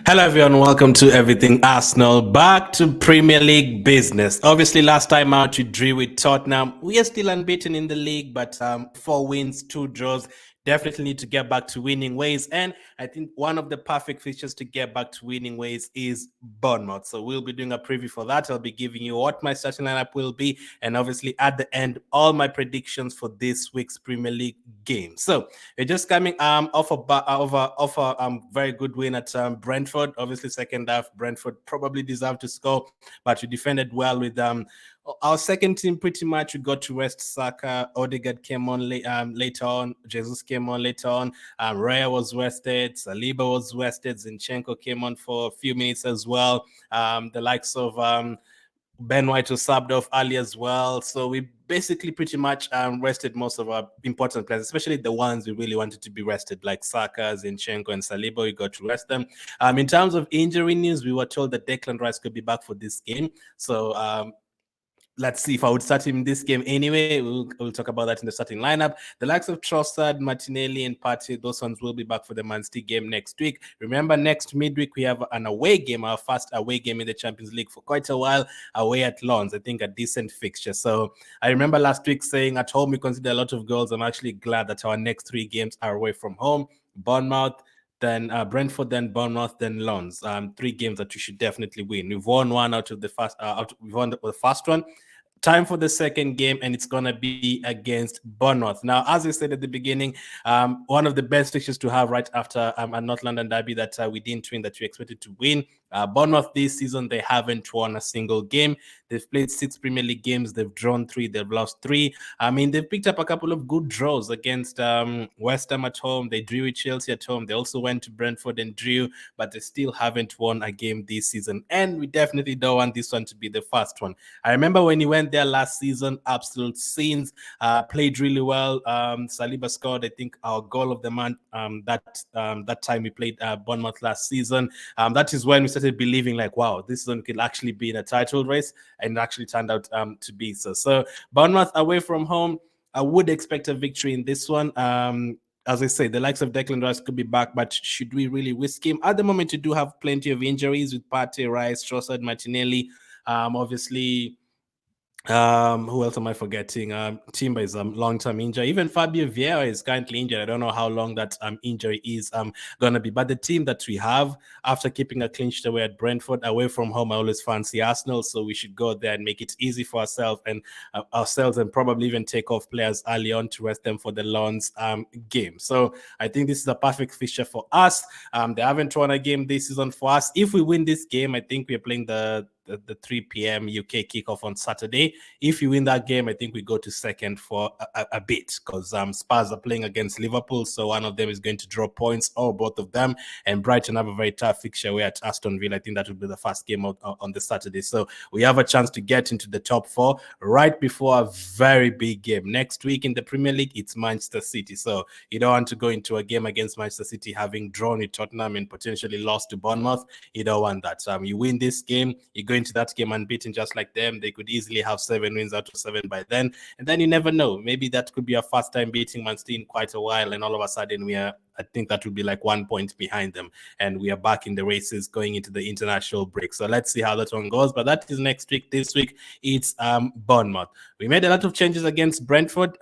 Hello, everyone. Welcome to Everything Arsenal. Back to Premier League business. Obviously, last time out, we drew with Tottenham. We are still unbeaten in the league, but 4 wins, 2 draws. Definitely need to get back to winning ways. And I think one of the perfect fixtures to get back to winning ways is Bournemouth. So we'll be doing a preview for that. I'll be giving you what my starting lineup will be. And obviously, at the end, all my predictions for this week's Premier League game. So we're just coming off a very good win at Brentford. Obviously, second half, Brentford probably deserved to score, but we defended well with our second team. Pretty much, we got to rest Saka. Odegaard came on later on. Jesus came on later on. Raya was rested. Saliba was rested. Zinchenko came on for a few minutes as well. The likes of Ben White was subbed off early as well. So we basically pretty much rested most of our important players, especially the ones we really wanted to be rested, like Saka, Zinchenko, and Saliba. We got to rest them. In terms of injury news, we were told that Declan Rice could be back for this game. So let's see if I would start him in this game anyway. We'll talk about that in the starting lineup. The likes of Trossard, Martinelli, and Partey, those ones will be back for the Man City game next week. Remember, next midweek, we have an away game, our first away game in the Champions League for quite a while, away at Lens. I think a decent fixture. So I remember last week saying at home we consider a lot of goals. I'm actually glad that our next 3 games are away from home. Bournemouth, then Brentford, then Bournemouth, then Lens. 3 games that you should definitely win. We've won one out of the first. We've won the first one. Time for the second game, and it's going to be against Bournemouth. Now, as I said at the beginning, one of the best fixtures to have right after a North London derby that we didn't win, that we expected to win. Bournemouth this season, they haven't won a single game. They've played 6 Premier League games. They've drawn 3. They've lost 3. I mean, they've picked up a couple of good draws against West Ham at home. They drew with Chelsea at home. They also went to Brentford and drew, but they still haven't won a game this season. And we definitely don't want this one to be the first one. I remember when he went there last season, absolute scenes, played really well. Saliba scored, I think, our goal of the month that time we played Bournemouth last season. That is when we started believing, like, wow, this one could actually be in a title race, and it actually turned out to be so. So Bournemouth away from home, I would expect a victory in this one. As I say, the likes of Declan Rice could be back, but should we really risk him? At the moment, you do have plenty of injuries with Partey, Rice, Trossard, Martinelli. Obviously, who else am I forgetting? Timber is long-term injury. Even Fabio Vieira is currently injured. I don't know how long that injury is gonna be. But the team that we have, after keeping a clean sheet away at Brentford, away from home, I always fancy Arsenal. So we should go there and make it easy for ourselves and probably even take off players early on to rest them for the Lens game. So I think this is a perfect fixture for us. They haven't won a game this season for us. If we win this game, I think we're playing the 3 p.m. UK kickoff on Saturday. If you win that game, I think we go to second for a bit, because Spurs are playing against Liverpool, so one of them is going to draw points, or both of them. And Brighton have a very tough fixture away at Aston Villa. I think that will be the first game on the Saturday. So we have a chance to get into the top 4 right before a very big game. Next week in the Premier League, it's Manchester City. So you don't want to go into a game against Manchester City having drawn with Tottenham and potentially lost to Bournemouth. You don't want that. You win this game, you go into that game unbeaten just like them. They could easily have 7 wins out of 7 by then. And then you never know. Maybe that could be a first time beating Man City in quite a while. And all of a sudden I think that would be like 1 point behind them. And we are back in the races going into the international break. So let's see how that one goes. But that is next week. This week, it's Bournemouth. We made a lot of changes against Brentford.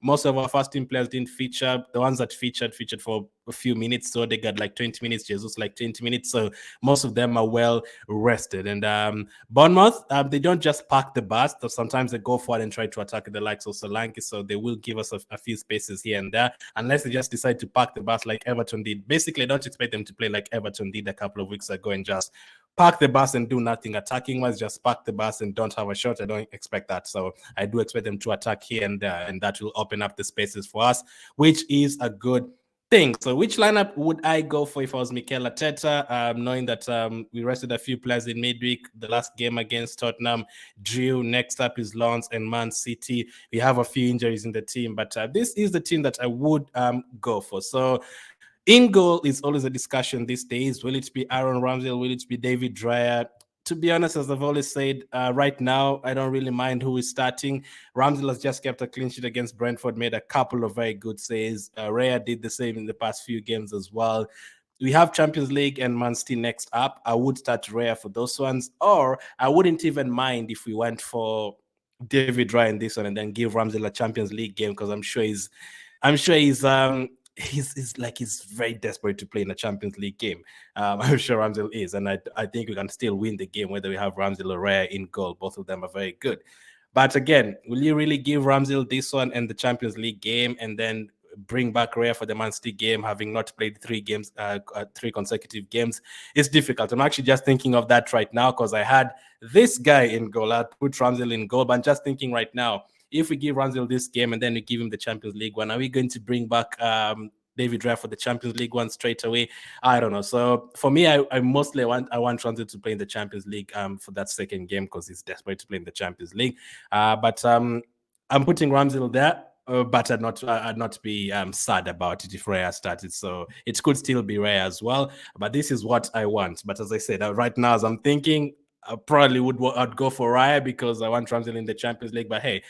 Most of our first team players didn't feature. The ones that featured for a few minutes. So they got like 20 minutes, Jesus like 20 minutes. So most of them are well rested. And Bournemouth, they don't just park the bus. So sometimes they go forward and try to attack the likes of Solanke. So they will give us a few spaces here and there, unless they just decide to park the bus like Everton did. Basically, I don't expect them to play like Everton did a couple of weeks ago and just park the bus and do nothing attacking wise, just park the bus and don't have a shot. I don't expect that. So I do expect them to attack here and there, and that will open up the spaces for us, which is a good thing. So which lineup would I go for if I was Mikel Arteta, knowing that we rested a few players in midweek? The last game against Tottenham drew. Next up is Lens and Man City. We have a few injuries in the team, but this is the team that I would go for. So in goal is always a discussion these days. Will it be Aaron Ramsdale? Will it be David Dreyer? To be honest, as I've always said, right now, I don't really mind who is starting. Ramsdale has just kept a clean sheet against Brentford, made a couple of very good saves. Raya did the same in the past few games as well. we have Champions League and Man City next up. I would start Raya for those ones, or I wouldn't even mind if we went for David Raya in this one and then give Ramsdale a Champions League game, because I'm sure he's very desperate to play in a Champions League game. I'm sure Ramsdale is, and I think we can still win the game whether we have Ramsdale or Raya in goal. Both of them are very good. But again, will you really give Ramsdale this one and the Champions League game, and then bring back Raya for the Man City game, having not played 3 consecutive games? It's difficult. I'm actually just thinking of that right now because I had this guy in goal. I put Ramsdale in goal, but I'm just thinking right now, if we give Ramsdale this game and then we give him the Champions League one, are we going to bring back David Raya for the Champions League one straight away? I don't know. So for me, I mostly want Ramsdale to play in the Champions League for that second game because he's desperate to play in the Champions League. But I'm putting Ramsdale there. But I'd not be sad about it if Raya started. So it could still be Raya as well. But this is what I want. But as I said, right now, as I'm thinking, I probably I'd go for Raya because I want Ramsdale in the Champions League. But hey,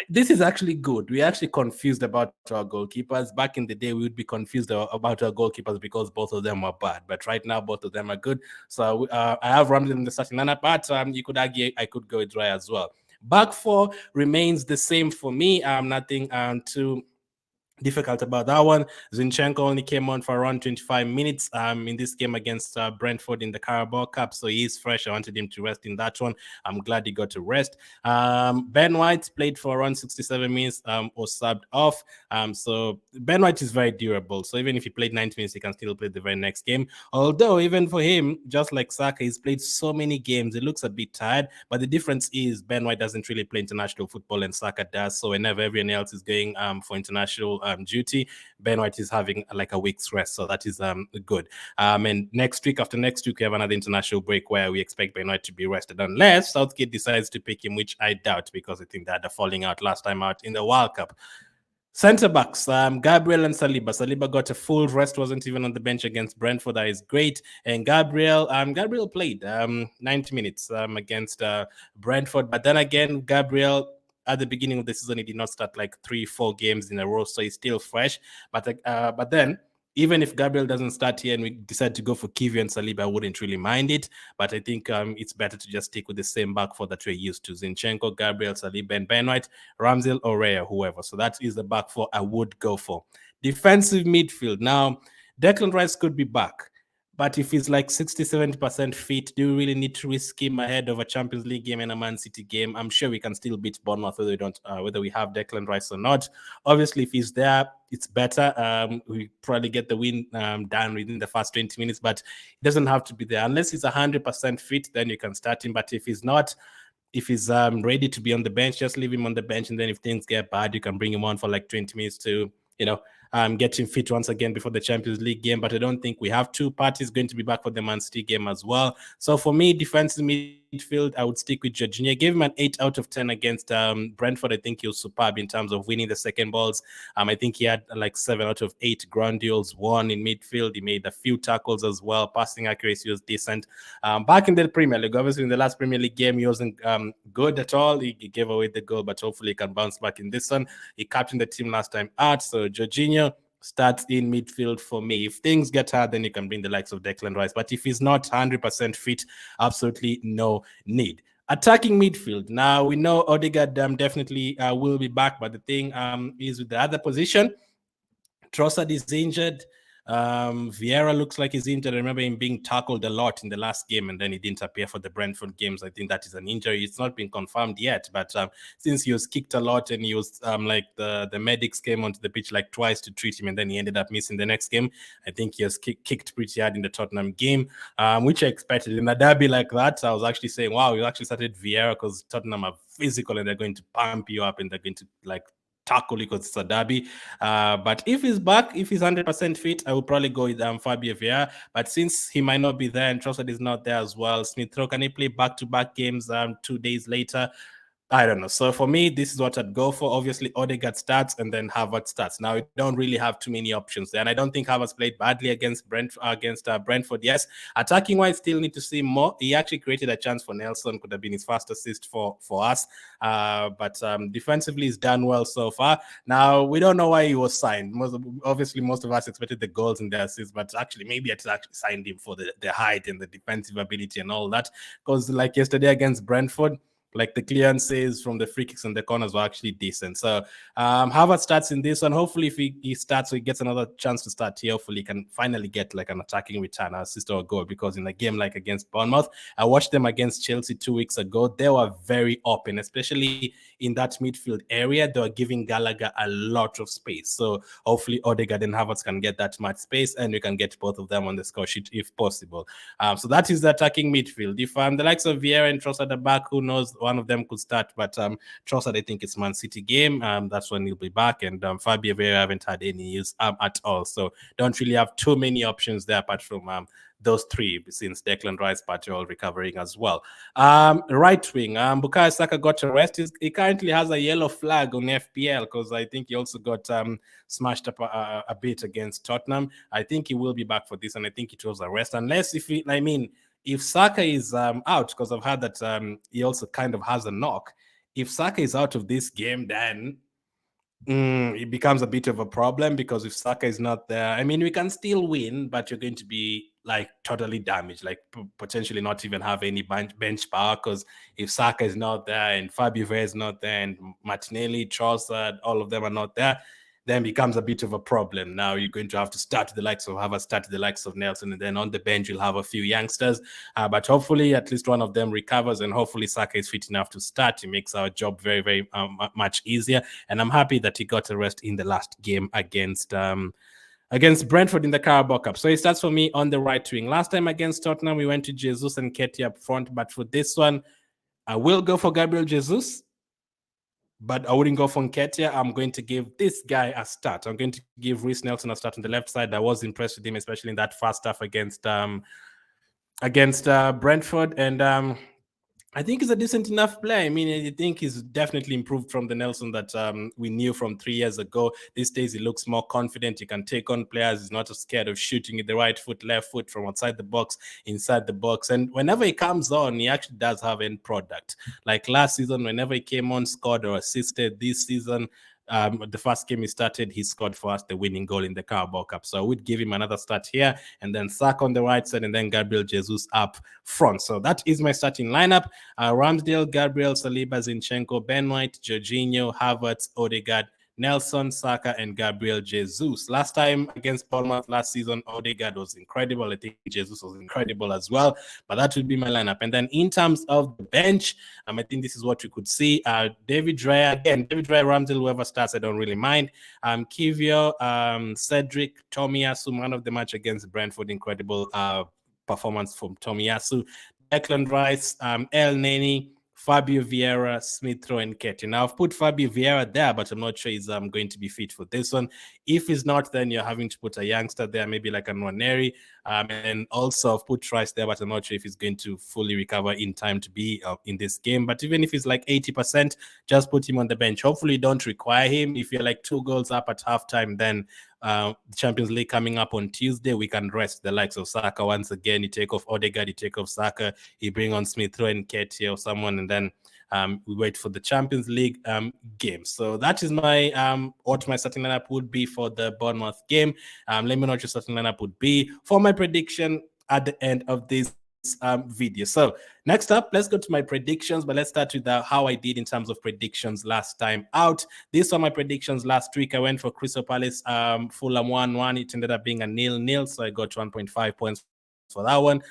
this is actually good. We're actually confused about our goalkeepers. Back in the day, we would be confused about our goalkeepers because both of them are bad. But right now, both of them are good. So I have Ramsdale in the starting lineup, but you could argue I could go with Raya as well. Back four remains the same for me. Nothing too difficult about that one. Zinchenko only came on for around 25 minutes in this game against Brentford in the Carabao Cup, so he is fresh. I wanted him to rest in that one. I'm glad he got to rest. Ben White played for around 67 minutes or subbed off. So Ben White is very durable, so even if he played 90 minutes, he can still play the very next game. Although even for him, just like Saka, he's played so many games, it looks a bit tired, but the difference is Ben White doesn't really play international football and Saka does, so whenever everyone else is going for international duty, Ben White is having like a week's rest, so that is good. And after next week, we have another international break where we expect Ben White to be rested, unless Southgate decides to pick him, which I doubt because I think they had a falling out last time out in the World Cup. Centre backs, Gabriel and Saliba. Saliba got a full rest, wasn't even on the bench against Brentford. That is great. And Gabriel played 90 minutes against Brentford. But then again, Gabriel, at the beginning of the season, he did not start like 3-4 games in a row, so he's still fresh. But then, even if Gabriel doesn't start here and we decide to go for Kivior and Saliba, I wouldn't really mind it. But I think it's better to just stick with the same back four that we're used to. Zinchenko, Gabriel, Saliba, and Ben White, Ramsdale, or Raya, whoever. So that is the back four I would go for. Defensive midfield. Now, Declan Rice could be back. But if he's like 60-70% fit, do we really need to risk him ahead of a Champions League game and a Man City game? I'm sure we can still beat Bournemouth whether we have Declan Rice or not. Obviously, if he's there, it's better. We probably get the win done within the first 20 minutes, but he doesn't have to be there. Unless he's 100% fit, then you can start him. But if he's not, if he's ready to be on the bench, just leave him on the bench. And then if things get bad, you can bring him on for like 20 minutes to, get him fit once again before the Champions League game. But I don't think we have two parties going to be back for the Man City game as well. So for me, defensive midfield, I would stick with Jorginho. I gave him an 8 out of 10 against Brentford. I think he was superb in terms of winning the second balls. I think he had like 7 out of 8 ground duels won in midfield. He made a few tackles as well. Passing accuracy was decent. Back in the Premier League, obviously in the last Premier League game, he wasn't good at all. He gave away the goal, but hopefully he can bounce back in this one. He captained the team last time out. So Jorginho starts in midfield for me. If things get hard, then you can bring the likes of Declan Rice. But if he's not 100% fit, absolutely no need. Attacking midfield. Now, we know Odegaard definitely will be back, but the thing is with the other position, Trossard is injured. Vieira looks like he's injured. I remember him being tackled a lot in the last game, and then he didn't appear for the Brentford games. I think that is an injury. It's not been confirmed yet, but since he was kicked a lot and he was the medics came onto the pitch like twice to treat him, and then he ended up missing the next game. I think he was kicked pretty hard in the Tottenham game, which I expected. In a derby like that, I was actually saying, wow, you actually started Vieira because Tottenham are physical and they're going to pump you up and they're going to tackle because it's a derby. But if he's back, if he's 100% fit, I would probably go with Fabio Vieira. But since he might not be there and Trossard is not there as well, Smith Rowe, can he play back-to-back games 2 days later? I don't know. So for me, this is what I'd go for. Obviously, Odegaard starts and then Havertz starts. Now, we don't really have too many options there. And I don't think Havertz played badly against Brentford. Yes, attacking wise, still need to see more. He actually created a chance for Nelson. Could have been his first assist for us. But defensively, he's done well so far. Now, we don't know why he was signed. Obviously, most of us expected the goals and the assists, but actually, maybe it's actually signed him for the height and the defensive ability and all that. Because like yesterday against Brentford, like the clearances from the free kicks and the corners were actually decent. So Havertz starts in this one. Hopefully, if he starts, so he gets another chance to start here. Hopefully, he can finally get like an attacking return, assist or a goal. Because in a game like against Bournemouth, I watched them against Chelsea 2 weeks ago. They were very open, especially in that midfield area. They were giving Gallagher a lot of space. So hopefully, Odegaard and Havertz can get that much space, and we can get both of them on the score sheet if possible. So that is the attacking midfield. If the likes of Vieira and Trossard at the back, who knows? One of them could start, but Trossard, I think it's Man City game. That's when he'll be back, and Fabio Vieira haven't had any use at all, so don't really have too many options there apart from those three, since Declan Rice, Patrick recovering as well. Right wing, Bukayo Saka got a rest. He currently has a yellow flag on FPL because I think he also got smashed up a bit against Tottenham. I think he will be back for this, and I think it was a rest, unless if Saka is out, because I've heard that he also kind of has a knock. If Saka is out of this game, then it becomes a bit of a problem, because if Saka is not there, I mean, we can still win, but you're going to be like totally damaged, like potentially not even have any bench power, because if Saka is not there and Fabio Vieira is not there and Martinelli, Trossard, all of them are not there, then becomes a bit of a problem. Now you're going to have to start the likes of Havertz, start the likes of Nelson, and then on the bench you'll have a few youngsters. But hopefully at least one of them recovers, and hopefully Saka is fit enough to start. It makes our job very, very much easier. And I'm happy that he got a rest in the last game against Brentford in the Carabao Cup. So he starts for me on the right wing. Last time against Tottenham, we went to Jesus and Ketty up front. But for this one, I will go for Gabriel Jesus, but I wouldn't go for Nketiah. I'm going to give this guy a start. I'm going to give Reece Nelson a start on the left side. I was impressed with him, especially in that first half against Brentford. And I think he's a decent enough player. I mean, I think he's definitely improved from the Nelson that we knew from 3 years ago. These days, he looks more confident. He can take on players. He's not scared of shooting with the right foot, left foot, from outside the box, inside the box. And whenever he comes on, he actually does have end product. Like last season, whenever he came on, scored or assisted. This season, the first game he started, he scored for us the winning goal in the Carabao Cup. So I would give him another start here, and then Saka on the right side, and then Gabriel Jesus up front. So that is my starting lineup. Ramsdale, Gabriel, Saliba, Zinchenko, Ben White, Jorginho, Havertz, Odegaard, Nelson, Saka, and Gabriel Jesus. Last time against Bournemouth last season, Odegaard was incredible. I think Jesus was incredible as well. But that would be my lineup. And then in terms of the bench, I think this is what you could see. David Raya, again, David Raya, Ramsdale, whoever starts, I don't really mind. Kivio, Cedric, Tomiyasu, man of the match against Brentford, incredible performance from Tomiyasu. Declan Rice, El Neni, Fabio Vieira, Smith Rowe, and Ketty. Now, I've put Fabio Vieira there, but I'm not sure he's going to be fit for this one. If he's not, then you're having to put a youngster there, maybe like a Nwaneri. And also, I've put Rice there, but I'm not sure if he's going to fully recover in time to be in this game. But even if he's like 80%, just put him on the bench. Hopefully, you don't require him. If you're like 2 goals up at halftime, then the Champions League coming up on Tuesday, we can rest the likes of Saka once again. You take off Odegaard, you take off Saka, you bring on Smith Rowe and Ketty or someone, and then we wait for the Champions League game. So that is my what my starting lineup would be for the Bournemouth game. Let me know what your starting lineup would be for my prediction at the end of this video. So next up, let's go to my predictions, but let's start with how I did in terms of predictions last time out. These are my predictions last week. I went for Crystal Palace, Fulham 1-1. It ended up being a 0-0, so I got 1.5 points for that one.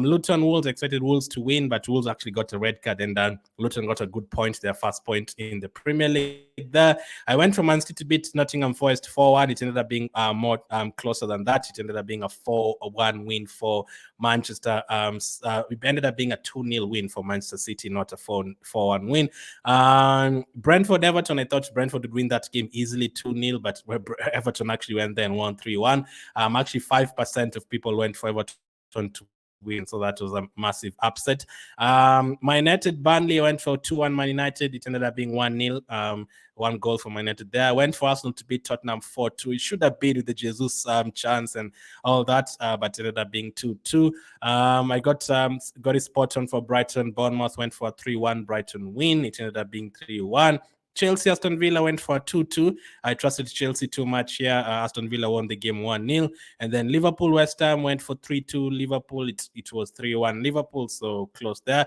Luton Wolves, expected Wolves to win, but Wolves actually got a red card, and Luton got a good point, their first point in the Premier League there. I went for Man City to beat Nottingham Forest 4-1. It ended up being more closer than that. It ended up being a 4-1 win for Manchester. It ended up being a 2-0 win for Manchester City, not a 4-1 win. Brentford Everton, I thought Brentford would win that game easily 2-0, but Everton actually went there and won 3-1. Actually 5% of people went for Everton to win. So that was a massive upset. Man United, Burnley went for 2-1 Man United. It ended up being 1-0. One goal for Man United there. I went for Arsenal to beat Tottenham 4-2. It should have been with the Jesus chance and all that, but it ended up being 2-2. I got it spot on for Brighton. Bournemouth went for a 3-1 Brighton win. It ended up being 3-1. Chelsea, Aston Villa went for a 2-2. I trusted Chelsea too much here. Aston Villa won the game 1-0. And then Liverpool, West Ham went for 3-2. Liverpool, it was 3-1 Liverpool, so close there.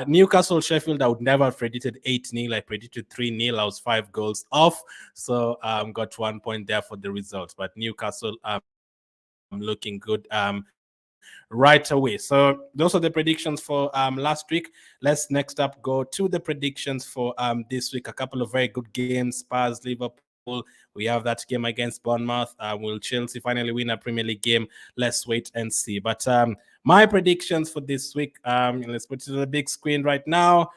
Newcastle, Sheffield, I would never have predicted 8-0. I predicted 3-0. I was 5 goals off. So got 1 point there for the results. But Newcastle looking good right away. So those are the predictions for last week. Let's next up go to the predictions for this week. A couple of very good games. Spurs, Liverpool. We have that game against Bournemouth. Will Chelsea finally win a Premier League game? Let's wait and see. But my predictions for this week, let's put it on the big screen right now.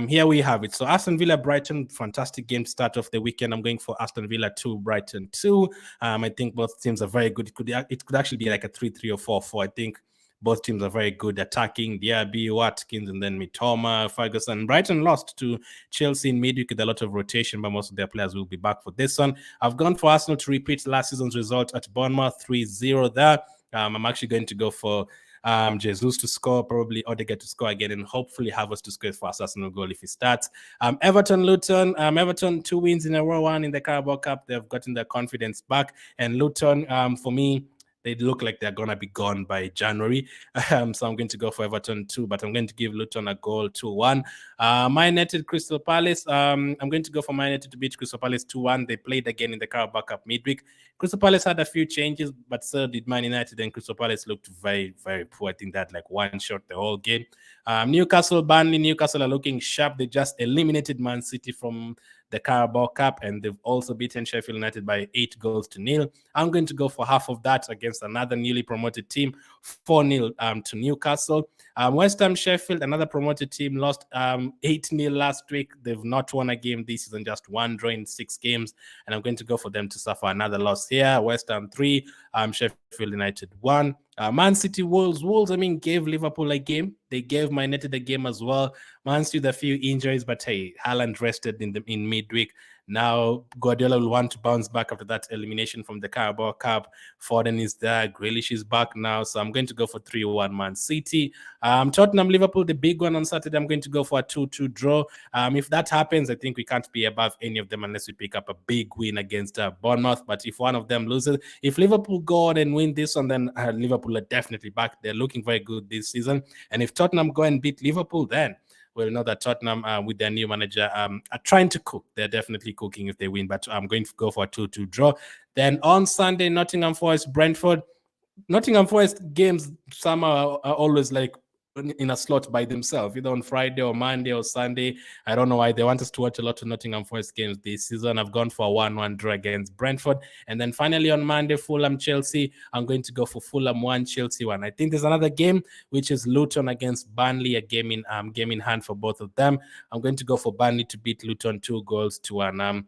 Here we have it. So Aston Villa, Brighton, fantastic game to start off the weekend. I'm going for Aston Villa 2, Brighton 2. I think both teams are very good. It could actually be like a 3-3 or 4-4. I think both teams are very good attacking. Diaby, Watkins, and then Mitoma, Ferguson. Brighton lost to Chelsea in midweek with a lot of rotation, but most of their players will be back for this one. I've gone for Arsenal to repeat last season's result at Bournemouth, 3-0 there. I'm actually going to go for Jesus to score, probably Odegaard to score again, and hopefully Havertz to score for Arsenal goal if he starts. Everton, Luton. Everton 2 wins in a row, 1 in the Carabao Cup. They've gotten their confidence back. And Luton, for me, they look like they're going to be gone by January. So I'm going to go for Everton 2, but I'm going to give Luton a goal 2-1. Man United, Crystal Palace. I'm going to go for Man United to beat Crystal Palace 2-1. They played again in the Carabao Cup midweek. Crystal Palace had a few changes, but so did Man United, and Crystal Palace looked very, very poor. I think that like one shot the whole game. Newcastle, Burnley. Newcastle are looking sharp. They just eliminated Man City from the Carabao Cup, and they've also beaten Sheffield United by 8-0. I'm going to go for half of that against another newly promoted team, 4-0 to Newcastle. West Ham, Sheffield, another promoted team, lost 8-0 last week. They've not won a game this season, just 1 draw in 6 games, and I'm going to go for them to suffer another loss here. West Ham 3, Sheffield United 1. Man City, Wolves. Wolves, gave Liverpool a game. They gave Man United a game as well. Man City with a few injuries, but hey, Haaland rested in midweek. Now Guardiola will want to bounce back after that elimination from the Carabao Cup. Foden is there. Grealish is back now. So I'm going to go for 3-1 Man City. Tottenham, Liverpool, the big one on Saturday. I'm going to go for a 2-2 draw. If that happens, I think we can't be above any of them unless we pick up a big win against Bournemouth. But if one of them loses, if Liverpool go on and win this one, then Liverpool are definitely back. They're looking very good this season. And if Tottenham go and beat Liverpool, then we'll know that Tottenham, with their new manager, are trying to cook. They're definitely cooking if they win, but I'm going to go for a 2-2 draw. Then on Sunday, Nottingham Forest, Brentford. Nottingham Forest games somehow are always like in a slot by themselves, either on Friday or Monday or Sunday. I don't know why they want us to watch a lot of Nottingham Forest games this season. I've gone for a 1-1 draw against Brentford. And then finally on Monday, Fulham, Chelsea. I'm going to go for Fulham 1, Chelsea 1. I think there's another game, which is Luton against Burnley, a game in hand for both of them. I'm going to go for Burnley to beat Luton 2-1.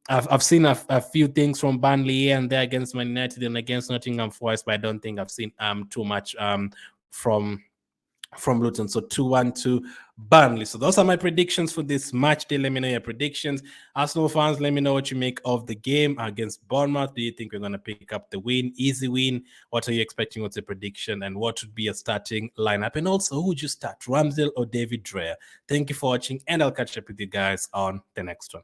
I've seen a few things from Burnley here and there against Man United and against Nottingham Forest, but I don't think I've seen too much from Luton. So 2-1 to Burnley. So those are my predictions for this match day. Let me know your predictions. Arsenal fans, let me know what you make of the game against Bournemouth. Do you think we're going to pick up the win? Easy win? What are you expecting? What's the prediction? And what would be a starting lineup? And also, who would you start, Ramsdale or David Dreyer? Thank you for watching, and I'll catch up with you guys on the next one.